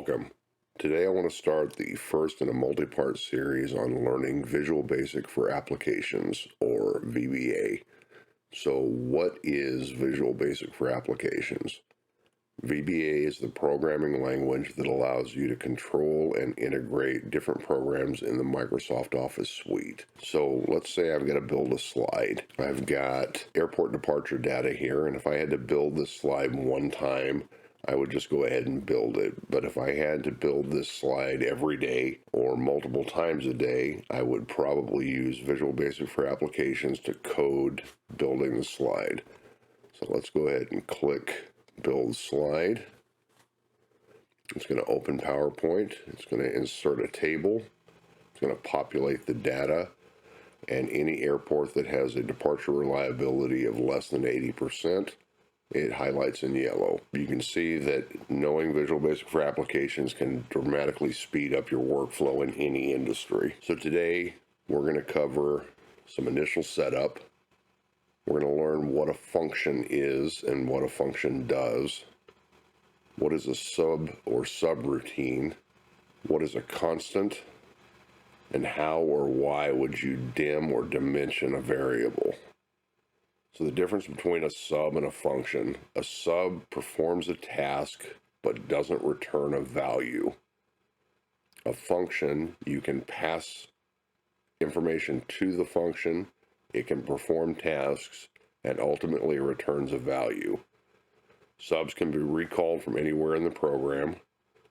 Welcome. Today I want to start the first in a multi-part series on learning Visual Basic for Applications, or VBA. So what is Visual Basic for Applications? VBA is the programming language that allows you to control and integrate different programs in the Microsoft Office suite. So let's say I've got to build a slide. I've got airport departure data here, and if I had to build this slide one time, I would just go ahead and build it. But if I had to build this slide every day or multiple times a day, I would probably use Visual Basic for Applications to code building the slide. So let's go ahead and click Build Slide. It's going to open PowerPoint. It's going to insert a table. It's going to populate the data. And any airport that has a departure reliability of less than 80%, it highlights in yellow. You can see that knowing Visual Basic for Applications can dramatically speed up your workflow in any industry. So today we're going to cover some initial setup. We're going to learn what a function is and what a function does. What is a sub or subroutine? What is a constant? And how or why would you dim or dimension a variable? So the difference between a sub and a function: a sub performs a task but doesn't return a value. A function, you can pass information to the function, it can perform tasks, and ultimately returns a value. Subs can be recalled from anywhere in the program,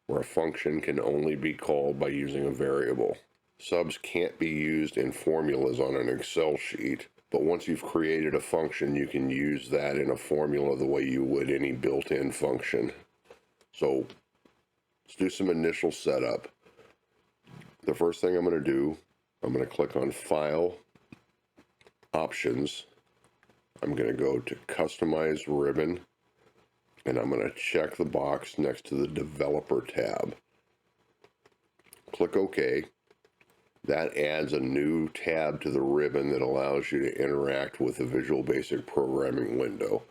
where a function can only be called by using a variable. Subs can't be used in formulas on an Excel sheet, but once you've created a function, you can use that in a formula the way you would any built-in function. So let's do some initial setup. The first thing I'm going to do, I'm going to click on File, Options. I'm going to go to Customize Ribbon, and I'm going to check the box next to the Developer tab. Click OK. That adds a new tab to the ribbon that allows you to interact with the Visual Basic Programming Window.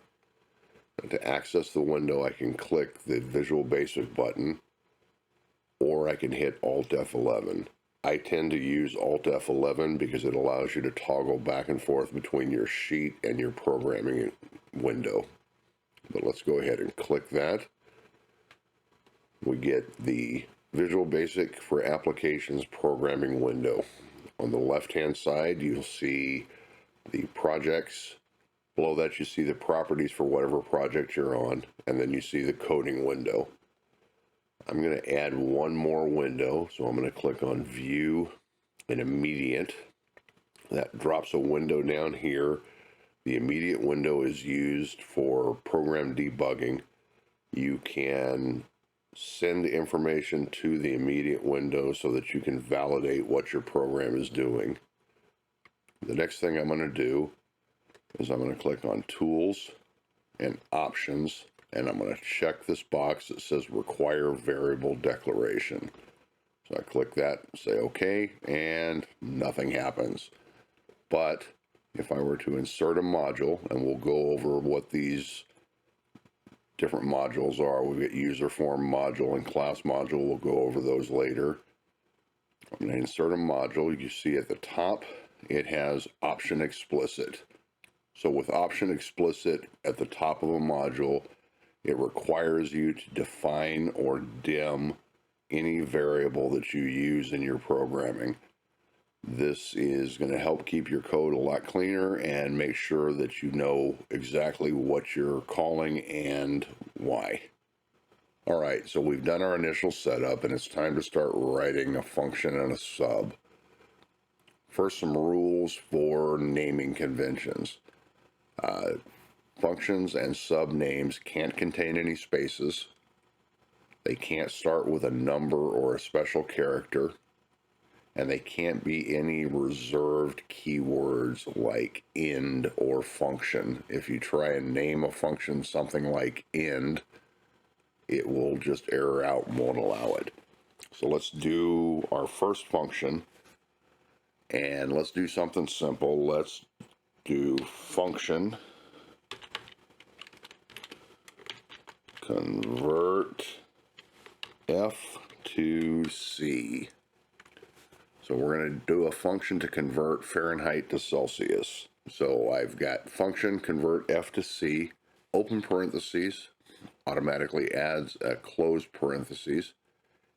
And to access the window, I can click the Visual Basic button, or I can hit Alt F11. I tend to use Alt F11 because it allows you to toggle back and forth between your sheet and your programming window. But let's go ahead and click that. We get the Visual Basic for Applications programming window. On the left-hand side, you'll see the projects. Below that, you see the properties for whatever project you're on, and then you see the coding window. I'm going to add one more window, so I'm going to click on View and Immediate. That drops a window down here. The immediate window is used for program debugging. You can send information to the immediate window so that you can validate what your program is doing. The next thing I'm going to do is I'm going to click on Tools and Options, and I'm going to check this box that says Require Variable Declaration. So I click that, say OK, and nothing happens. But if I were to insert a module, and we'll go over what these different modules are. We've got user form module and class module. We'll go over those later. I'm going to insert a module. You see at the top, it has Option Explicit. So with Option Explicit at the top of a module, it requires you to define or dim any variable that you use in your programming. This is going to help keep your code a lot cleaner and make sure that you know exactly what you're calling and why. All right, so we've done our initial setup, and it's time to start writing a function and a sub. First, some rules for naming conventions. Functions and sub names can't contain any spaces. They can't start with a number or a special character. And they can't be any reserved keywords like end or function. If you try and name a function something like end, it will just error out and won't allow it. So let's do our first function, and let's do something simple. Let's do function convert F to C. So we're going to do a function to convert Fahrenheit to Celsius. So I've got function convert F to C, open parentheses, automatically adds a closed parentheses,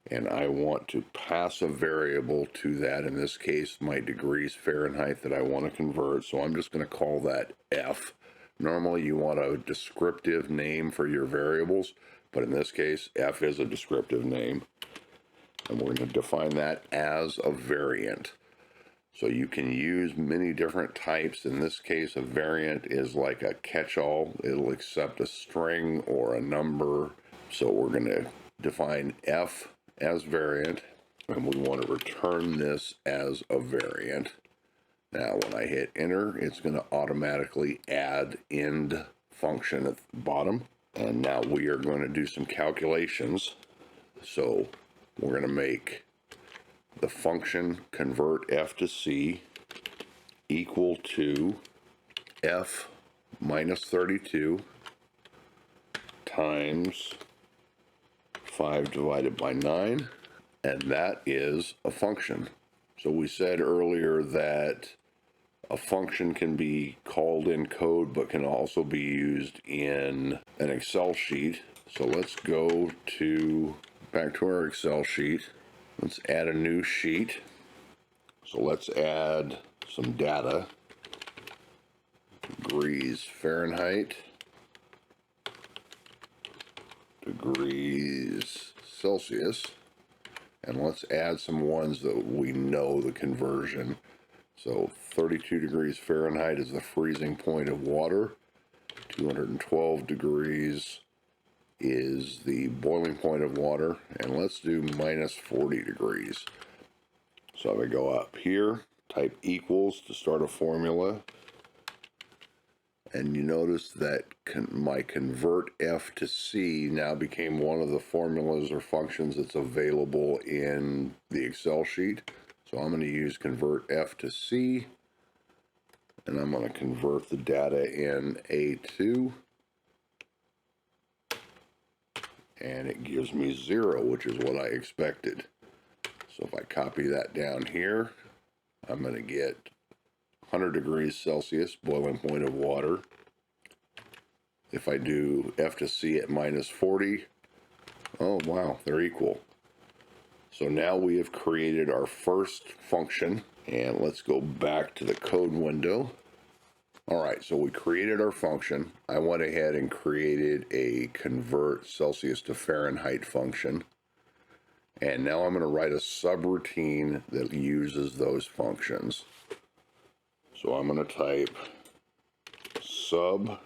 and I want to pass a variable to that, in this case my degrees Fahrenheit that I want to convert, so I'm just going to call that F. Normally you want a descriptive name for your variables, but in this case F is a descriptive name. And we're going to define that as a variant. So you can use many different types. In this case, a variant is like a catch-all. It'll accept a string or a number. So we're going to define F as variant, and we want to return this as a variant. Now, when I hit enter, it's going to automatically add end function at the bottom. And now we are going to do some calculations. So we're going to make the function convert F to C equal to F minus 32 times 5 divided by 9, and that is a function. So we said earlier that a function can be called in code but can also be used in an Excel sheet. So let's go back to our Excel sheet. Let's add a new sheet. So let's add some data. Degrees Fahrenheit, degrees Celsius, and let's add some ones that we know the conversion. So 32 degrees Fahrenheit is the freezing point of water. 212 degrees is the boiling point of water, and let's do minus 40 degrees. So if I go up here, type equals to start a formula, and you notice that my convert F to C now became one of the formulas or functions that's available in the Excel sheet. So I'm going to use convert F to C, and I'm going to convert the data in A2. And it gives me 0, which is what I expected. So if I copy that down here, I'm going to get 100 degrees Celsius, boiling point of water. If I do F to C at minus 40, oh wow, they're equal. So now we have created our first function, and let's go back to the code window. All right, so we created our function. I went ahead and created a convert Celsius to Fahrenheit function. And now I'm going to write a subroutine that uses those functions. So I'm going to type sub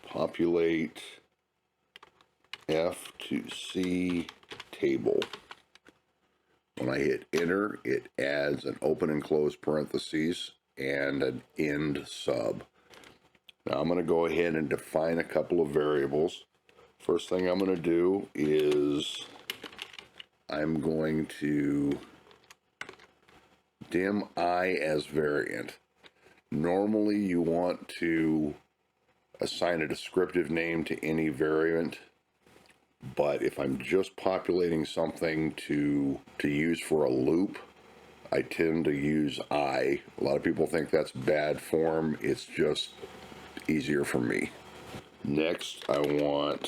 populate F to C table. When I hit enter, it adds an open and close parentheses and an end sub. Now I'm going to go ahead and define a couple of variables. First thing I'm going to do is I'm going to dim I as variant. Normally you want to assign a descriptive name to any variant, but if I'm just populating something to use for a loop, I tend to use I. A lot of people think that's bad form. It's just easier for me. Next, I want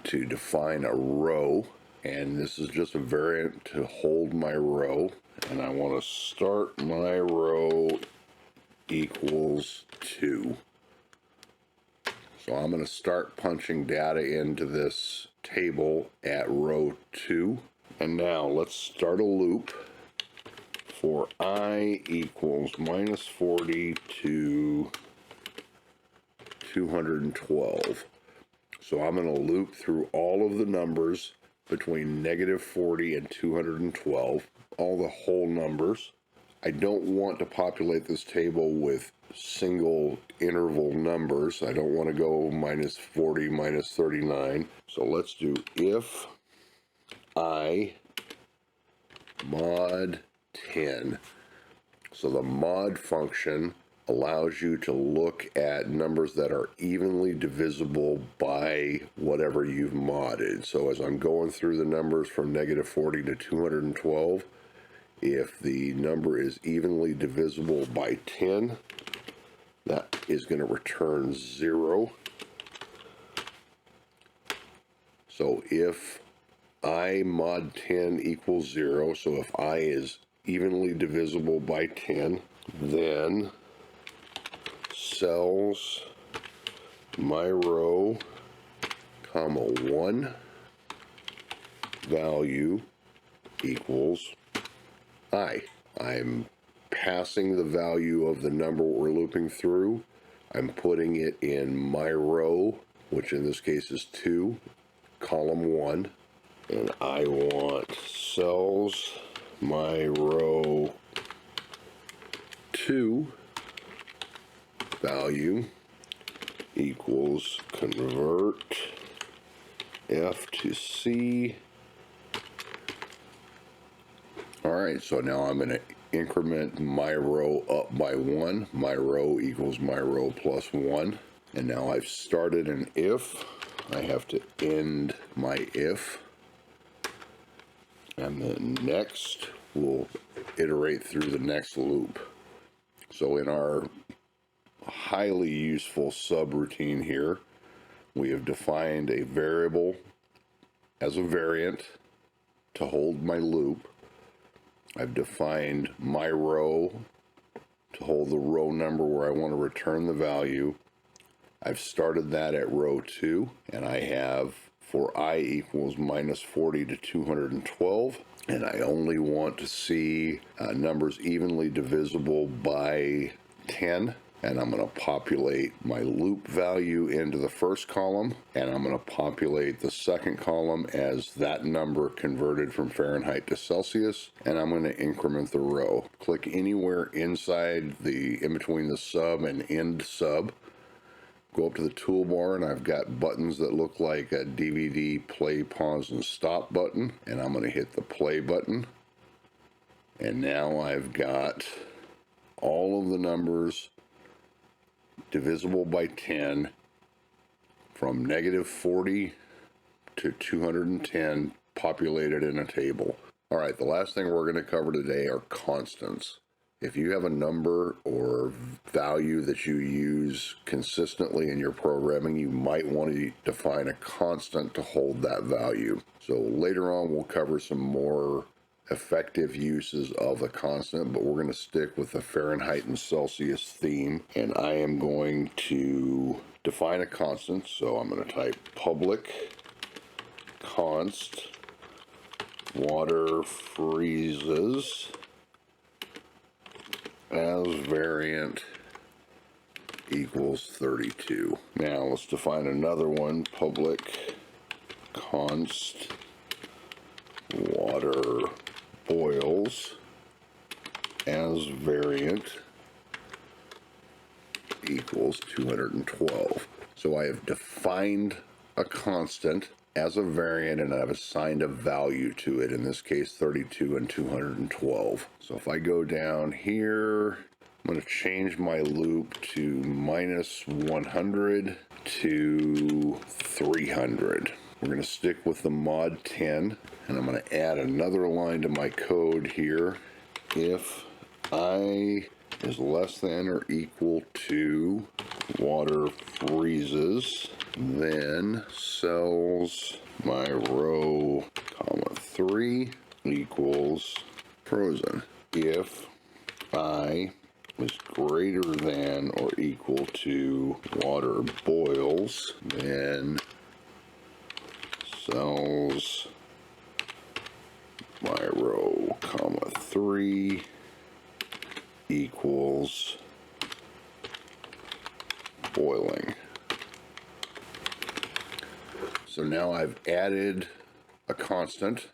to define a row, and this is just a variant to hold my row, and I want to start my row equals 2. So I'm going to start punching data into this table at row 2. And now let's start a loop for I equals minus 40 to 212. So I'm going to loop through all of the numbers between negative 40 and 212, all the whole numbers. I don't want to populate this table with single interval numbers. I don't want to go minus 40, minus 39. So let's do if I mod 10. So the mod function allows you to look at numbers that are evenly divisible by whatever you've modded. So as I'm going through the numbers from -40 to 212, if the number is evenly divisible by 10, that is going to return 0. So if I mod 10 equals 0, so if I is evenly divisible by 10, then cells my row, comma 1 value equals I. I'm passing the value of the number we're looping through. I'm putting it in my row, which in this case is 2, column 1, and I want cells my row 2 value equals convert F to C. Alright, so now I'm going to increment my row up by 1. My row equals my row plus 1. And now I've started an if. I have to end my if. And then next, we'll iterate through the next loop. So in our highly useful subroutine here, we have defined a variable as a variant to hold my loop. I've defined my row to hold the row number where I want to return the value. I've started that at row 2, and I have for I equals -40 to 212, and I only want to see numbers evenly divisible by 10. And I'm going to populate my loop value into the first column, and I'm going to populate the second column as that number converted from Fahrenheit to Celsius, and I'm going to increment the row. Click anywhere inside in between the sub and end sub. Go up to the toolbar, and I've got buttons that look like a DVD play, pause, and stop button, and I'm going to hit the play button. And now I've got all of the numbers divisible by 10 from -40 to 210 populated in a table. All right, the last thing we're going to cover today are constants. If you have a number or value that you use consistently in your programming, you might want to define a constant to hold that value. So later on, we'll cover some more effective uses of a constant, but we're going to stick with the Fahrenheit and Celsius theme, and I am going to define a constant. So I'm going to type public const water freezes as variant equals 32. Now let's define another one. Public const water boils as variant equals 212. So I have defined a constant as a variant, and I've assigned a value to it, in this case 32 and 212. So if I go down here, I'm going to change my loop to -100 to 300. We're going to stick with the mod 10, and I'm going to add another line to my code here. If I is less than or equal to water freezes, then cells my row, comma 3 equals frozen. If I is greater than or equal to water boils, then cells my row, comma 3 equals boiling. So now I've added a constant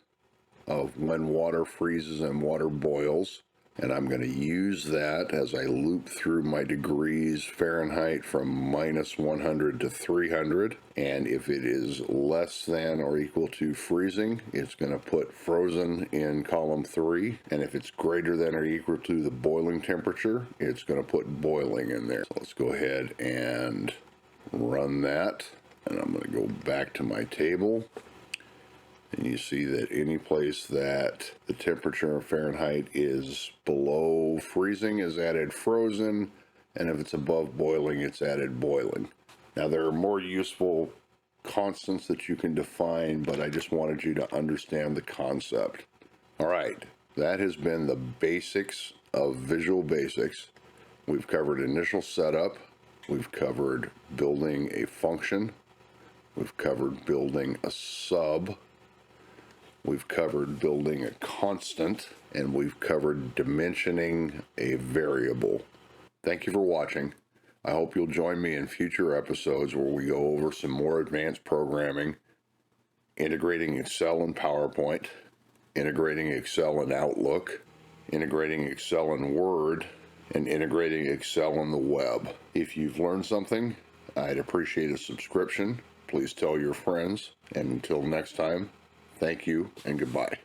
of when water freezes and water boils. And I'm going to use that as I loop through my degrees Fahrenheit from -100 to 300. And if it is less than or equal to freezing, it's going to put frozen in column 3. And if it's greater than or equal to the boiling temperature, it's going to put boiling in there. So let's go ahead and run that. And I'm going to go back to my table. And you see that any place that the temperature in Fahrenheit is below freezing is added frozen, and if it's above boiling, it's added boiling. Now, there are more useful constants that you can define, but I just wanted you to understand the concept. All right, that has been the basics of Visual Basics. We've covered initial setup. We've covered building a function. We've covered building a sub. We've covered building a constant, and we've covered dimensioning a variable. Thank you for watching. I hope you'll join me in future episodes where we go over some more advanced programming, integrating Excel and PowerPoint, integrating Excel and Outlook, integrating Excel and Word, and integrating Excel in the web. If you've learned something, I'd appreciate a subscription. Please tell your friends, and until next time, thank you and goodbye.